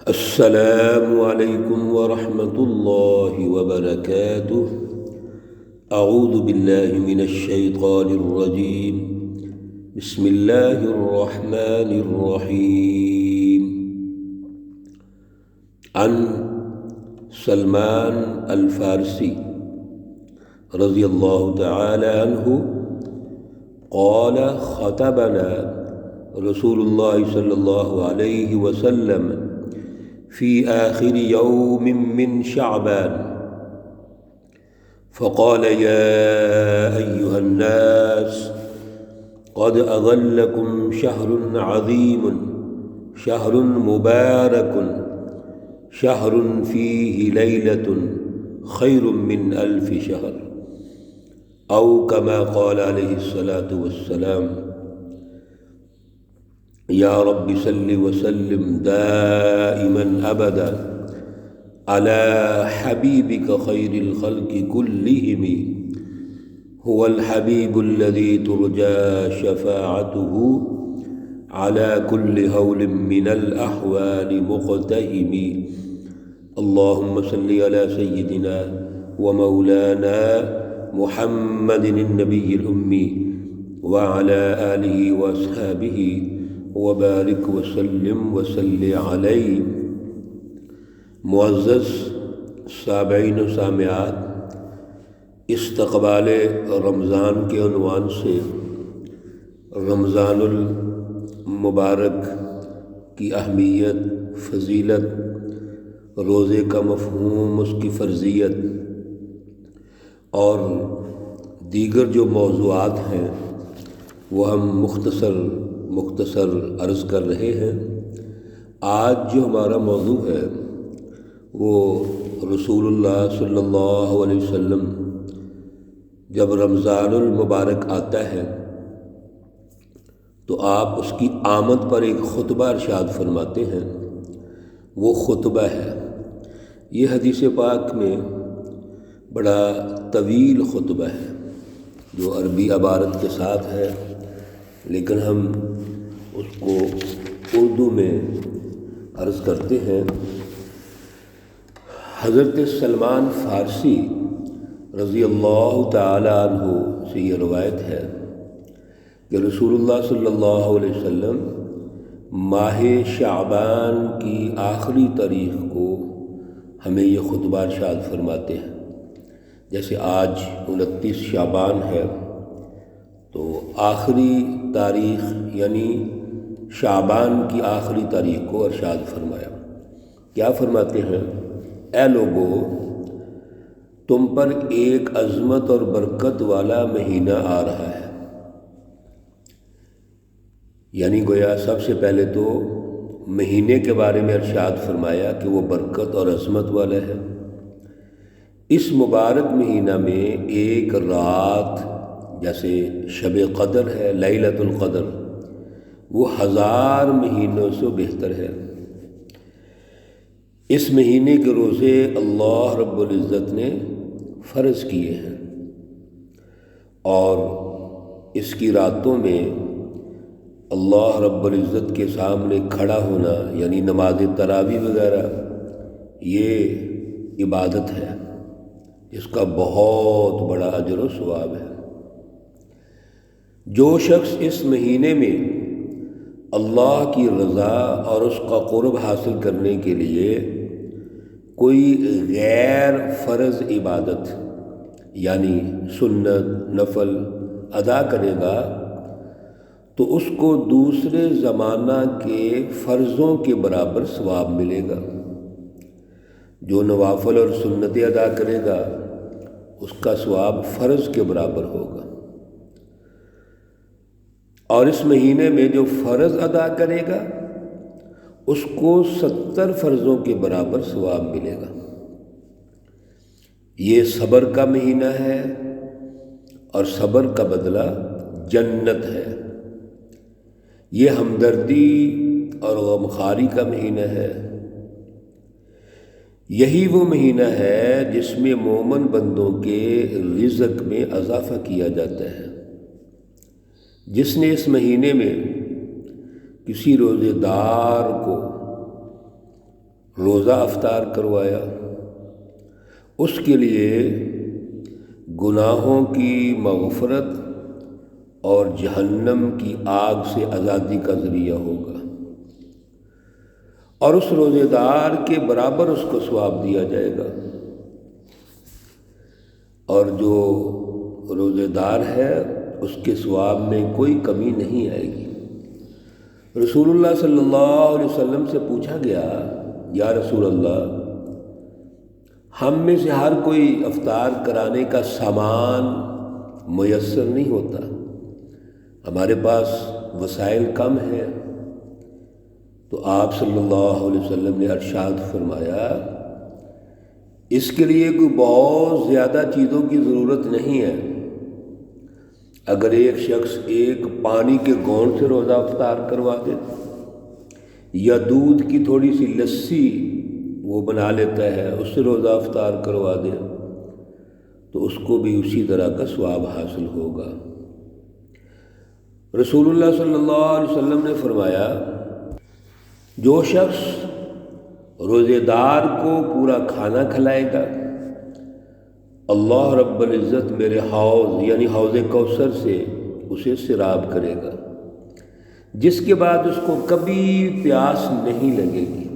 السلام علیکم ورحمۃ اللہ وبرکاتہ۔ اعوذ باللہ من الشیطان الرجیم، بسم اللہ الرحمن الرحیم۔ عن سلمان الفارسی رضی اللہ تعالی عنہ قال خطبنا رسول اللہ صلی اللہ علیہ وسلم في آخر يوم من شعبان فقال يا أيها الناس قد أظلكم شهر عظيم، شهر مبارك، شهر فيه ليلة خير من 1000 شهر، أو كما قال عليه الصلاة والسلام۔ یا رب صل وسلم دائما ابدا على حبیبک خیر الخلق كلهم، هو الحبیب الذي ترجى شفاعته على كل هول من الأحوال مقتهم۔ اللهم صل على سيدنا ومولانا محمد النبي الأمي وعلى آله وأصحابه وبارک وسلم وصلی علیہ۔ معزز سامعین و سامعات، استقبال رمضان کے عنوان سے رمضان المبارک کی اہمیت، فضیلت، روزے کا مفہوم، اس کی فرضیت اور دیگر جو موضوعات ہیں وہ ہم مختصر عرض کر رہے ہیں۔ آج جو ہمارا موضوع ہے وہ رسول اللہ صلی اللہ علیہ وسلم جب رمضان المبارک آتا ہے تو آپ اس کی آمد پر ایک خطبہ ارشاد فرماتے ہیں۔ وہ خطبہ ہے، یہ حدیث پاک میں بڑا طویل خطبہ ہے جو عربی عبارت کے ساتھ ہے، لیکن ہم اس کو اردو میں عرض کرتے ہیں۔ حضرت سلمان فارسی رضی اللہ تعالی عنہ سے یہ روایت ہے کہ رسول اللہ صلی اللہ علیہ وسلم ماہ شعبان کی آخری تاریخ کو ہمیں یہ خطبہ ارشاد فرماتے ہیں۔ جیسے آج 29 شعبان ہے تو آخری تاریخ یعنی شعبان کی آخری تاریخ کو ارشاد فرمایا۔ کیا فرماتے ہیں؟ اے لوگو، تم پر ایک عظمت اور برکت والا مہینہ آ رہا ہے۔ یعنی گویا سب سے پہلے تو مہینے کے بارے میں ارشاد فرمایا کہ وہ برکت اور عظمت والا ہے۔ اس مبارک مہینہ میں ایک رات جیسے شب قدر ہے، لیلۃ القدر، وہ 1000 مہینوں سے بہتر ہے۔ اس مہینے کے روزے اللہ رب العزت نے فرض کیے ہیں، اور اس کی راتوں میں اللہ رب العزت کے سامنے کھڑا ہونا یعنی نماز تراویح وغیرہ یہ عبادت ہے، اس کا بہت بڑا اجر و ثواب ہے۔ جو شخص اس مہینے میں اللہ کی رضا اور اس کا قرب حاصل کرنے کے لیے کوئی غیر فرض عبادت یعنی سنت، نفل ادا کرے گا تو اس کو دوسرے زمانہ کے فرضوں کے برابر ثواب ملے گا۔ جو نوافل اور سنتیں ادا کرے گا اس کا ثواب فرض کے برابر ہوگا، اور اس مہینے میں جو فرض ادا کرے گا اس کو 70 فرضوں کے برابر ثواب ملے گا۔ یہ صبر کا مہینہ ہے اور صبر کا بدلہ جنت ہے۔ یہ ہمدردی اور غمخواری کا مہینہ ہے۔ یہی وہ مہینہ ہے جس میں مومن بندوں کے رزق میں اضافہ کیا جاتا ہے۔ جس نے اس مہینے میں کسی روزے دار کو روزہ افطار کروایا، اس کے لیے گناہوں کی مغفرت اور جہنم کی آگ سے آزادی کا ذریعہ ہوگا، اور اس روزے دار کے برابر اس کو ثواب دیا جائے گا، اور جو روزے دار ہے اس کے ثواب میں کوئی کمی نہیں آئے گی۔ رسول اللہ صلی اللہ علیہ وسلم سے پوچھا گیا، یا رسول اللہ، ہم میں سے ہر کوئی افطار کرانے کا سامان میسر نہیں ہوتا، ہمارے پاس وسائل کم ہیں، تو آپ صلی اللہ علیہ وسلم نے ارشاد فرمایا، اس کے لیے کوئی بہت زیادہ چیزوں کی ضرورت نہیں ہے۔ اگر ایک شخص ایک پانی کے گھونٹ سے روزہ افطار کروا دے یا دودھ کی تھوڑی سی لسی وہ بنا لیتا ہے، اس سے روزہ افطار کروا دے، تو اس کو بھی اسی طرح کا ثواب حاصل ہوگا۔ رسول اللہ صلی اللہ علیہ وسلم نے فرمایا، جو شخص روزے دار کو پورا کھانا کھلائے گا، اللہ رب العزت میرے حوض یعنی حوض کوثر سے اسے سیراب کرے گا، جس کے بعد اس کو کبھی پیاس نہیں لگے گی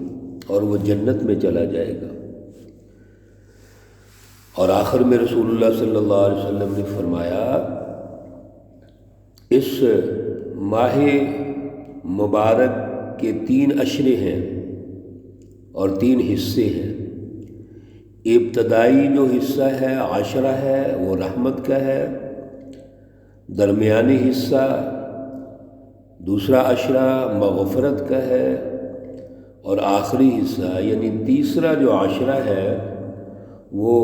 اور وہ جنت میں چلا جائے گا۔ اور آخر میں رسول اللہ صلی اللہ علیہ وسلم نے فرمایا، اس ماہ مبارک کے 3 عشرے ہیں اور 3 حصے ہیں۔ ابتدائی جو حصہ ہے عشرہ ہے وہ رحمت کا ہے، درمیانی حصہ دوسرا عشرہ مغفرت کا ہے، اور آخری حصہ یعنی تیسرا جو عشرہ ہے وہ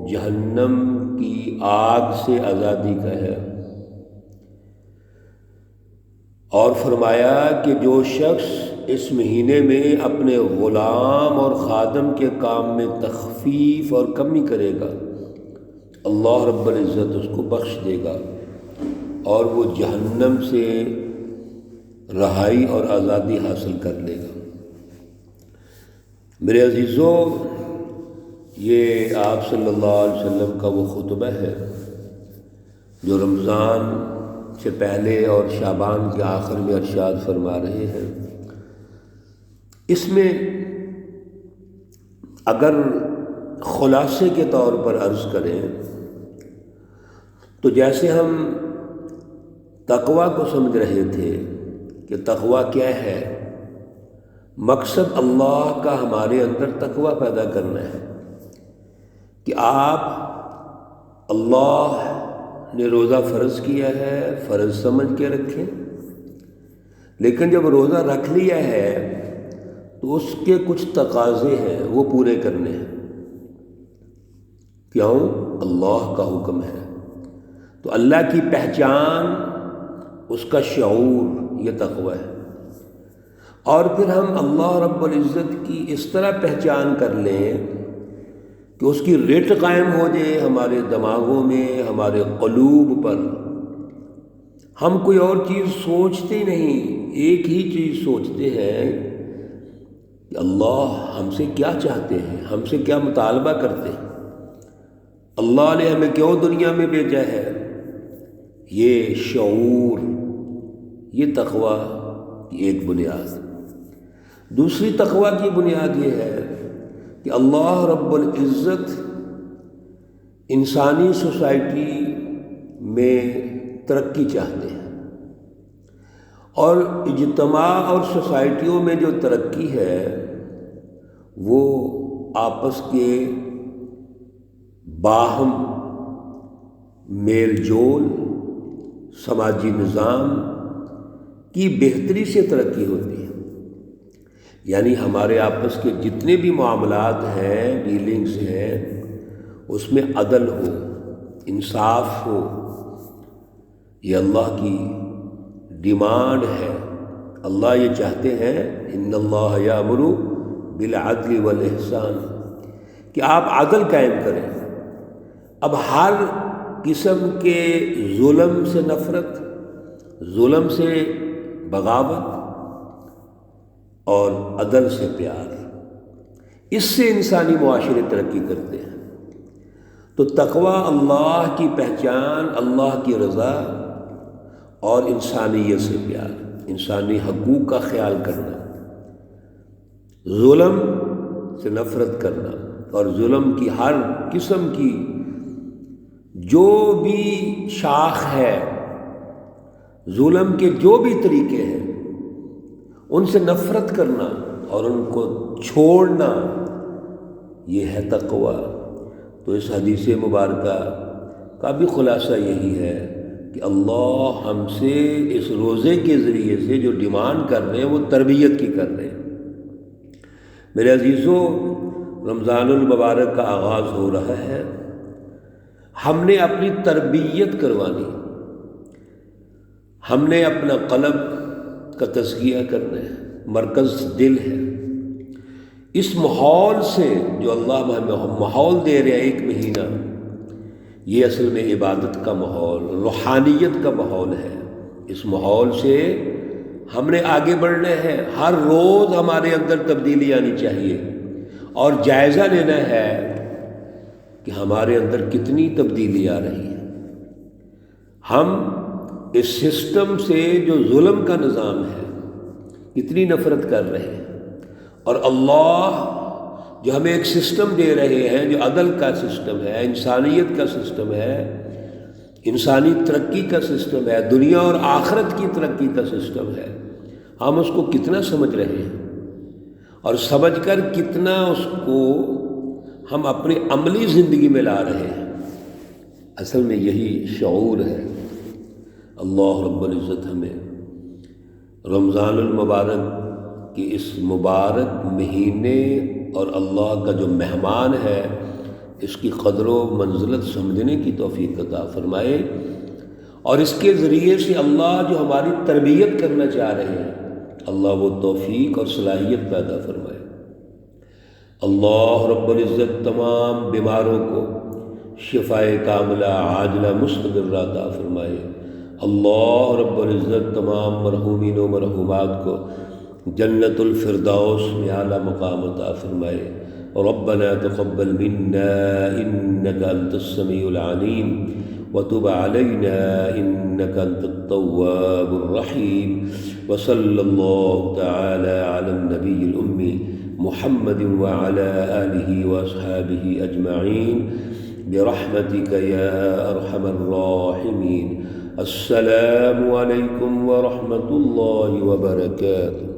جہنم کی آگ سے آزادی کا ہے۔ اور فرمایا کہ جو شخص اس مہینے میں اپنے غلام اور خادم کے کام میں تخفیف اور کمی کرے گا، اللہ رب العزت اس کو بخش دے گا اور وہ جہنم سے رہائی اور آزادی حاصل کر لے گا۔ میرے عزیزوں، یہ آپ صلی اللہ علیہ وسلم کا وہ خطبہ ہے جو رمضان سے پہلے اور شعبان کے آخر میں ارشاد فرما رہے ہیں۔ اس میں اگر خلاصے کے طور پر عرض کریں تو جیسے ہم تقویٰ کو سمجھ رہے تھے کہ تقویٰ کیا ہے، مقصد اللہ کا ہمارے اندر تقویٰ پیدا کرنا ہے کہ آپ اللہ نے روزہ فرض کیا ہے، فرض سمجھ کے رکھیں، لیکن جب روزہ رکھ لیا ہے تو اس کے کچھ تقاضے ہیں وہ پورے کرنے ہیں۔ کیوں؟ اللہ کا حکم ہے، تو اللہ کی پہچان، اس کا شعور، یہ تقویٰ ہے۔ اور پھر ہم اللہ رب العزت کی اس طرح پہچان کر لیں کہ اس کی رٹ قائم ہو جائے ہمارے دماغوں میں، ہمارے قلوب پر، ہم کوئی اور چیز سوچتے ہی نہیں، ایک ہی چیز سوچتے ہیں کہ اللہ ہم سے کیا چاہتے ہیں، ہم سے کیا مطالبہ کرتے ہیں، اللہ نے ہمیں کیوں دنیا میں بھیجا ہے۔ یہ شعور، یہ تقویٰ کی ایک بنیاد۔ دوسری تقویٰ کی بنیاد یہ ہے کہ اللہ رب العزت انسانی سوسائٹی میں ترقی چاہتے ہیں، اور اجتماع اور سوسائٹیوں میں جو ترقی ہے وہ آپس کے باہم میل جول، سماجی نظام کی بہتری سے ترقی ہوتی ہے۔ یعنی ہمارے آپس کے جتنے بھی معاملات ہیں، ڈیلنگز ہیں، اس میں عدل ہو، انصاف ہو، یہ اللہ کی ڈیمانڈ ہے۔ اللہ یہ چاہتے ہیں، ان اللہ یامر بالعدل والاحسان، کہ آپ عدل قائم کریں۔ اب ہر قسم کے ظلم سے نفرت، ظلم سے بغاوت اور عدل سے پیار، اس سے انسانی معاشرے ترقی کرتے ہیں۔ تو تقویٰ اللہ کی پہچان، اللہ کی رضا اور انسانیت سے پیار، انسانی حقوق کا خیال کرنا، ظلم سے نفرت کرنا، اور ظلم کی ہر قسم کی جو بھی شاخ ہے، ظلم کے جو بھی طریقے ہیں، ان سے نفرت کرنا اور ان کو چھوڑنا، یہ ہے تقویٰ۔ تو اس حدیث مبارکہ کا بھی خلاصہ یہی ہے کہ اللہ ہم سے اس روزے کے ذریعے سے جو ڈیمانڈ کر رہے ہیں وہ تربیت کی کر رہے ہیں۔ میرے عزیزوں، رمضان المبارک کا آغاز ہو رہا ہے، ہم نے اپنی تربیت کروانی، ہم نے اپنا قلب کا تزکیہ کرنا ہے، مرکز دل ہے۔ اس ماحول سے جو اللہ ہمیں ماحول دے رہے ہیں، ایک مہینہ، یہ اصل میں عبادت کا ماحول، روحانیت کا ماحول ہے۔ اس ماحول سے ہم نے آگے بڑھنا ہے، ہر روز ہمارے اندر تبدیلی آنی چاہیے، اور جائزہ لینا ہے کہ ہمارے اندر کتنی تبدیلی آ رہی ہے۔ ہم اس سسٹم سے جو ظلم کا نظام ہے کتنی نفرت کر رہے ہیں، اور اللہ جو ہمیں ایک سسٹم دے رہے ہیں جو عدل کا سسٹم ہے، انسانیت کا سسٹم ہے، انسانی ترقی کا سسٹم ہے، دنیا اور آخرت کی ترقی کا سسٹم ہے، ہم اس کو کتنا سمجھ رہے ہیں، اور سمجھ کر کتنا اس کو ہم اپنی عملی زندگی میں لا رہے ہیں۔ اصل میں یہی شعور ہے۔ اللہ رب العزت ہمیں رمضان المبارک کی اس مبارک مہینے اور اللہ کا جو مہمان ہے اس کی قدر و منزلت سمجھنے کی توفیق عطا فرمائے، اور اس کے ذریعے سے اللہ جو ہماری تربیت کرنا چاہ رہے ہیں اللہ وہ توفیق اور صلاحیت پیدا فرمائے۔ اللہ رب العزت تمام بیماروں کو شفائے کاملہ عاجلہ مستقرہ عطا فرمائے۔ اللہ رب العزت تمام مرحومین و مرحومات کو جنت الفردوس میں اعلیٰ مقام عطا فرمائے۔ ربنا تقبل منا انك انت السميع العليم وتب علينا انك انت التواب الرحيم، وصلى الله تعالى على النبي الأمي محمد وعلى آله وأصحابه أجمعين برحمتك يا أرحم الراحمين۔ السلام علیکم ورحمۃ اللہ وبرکاتہ۔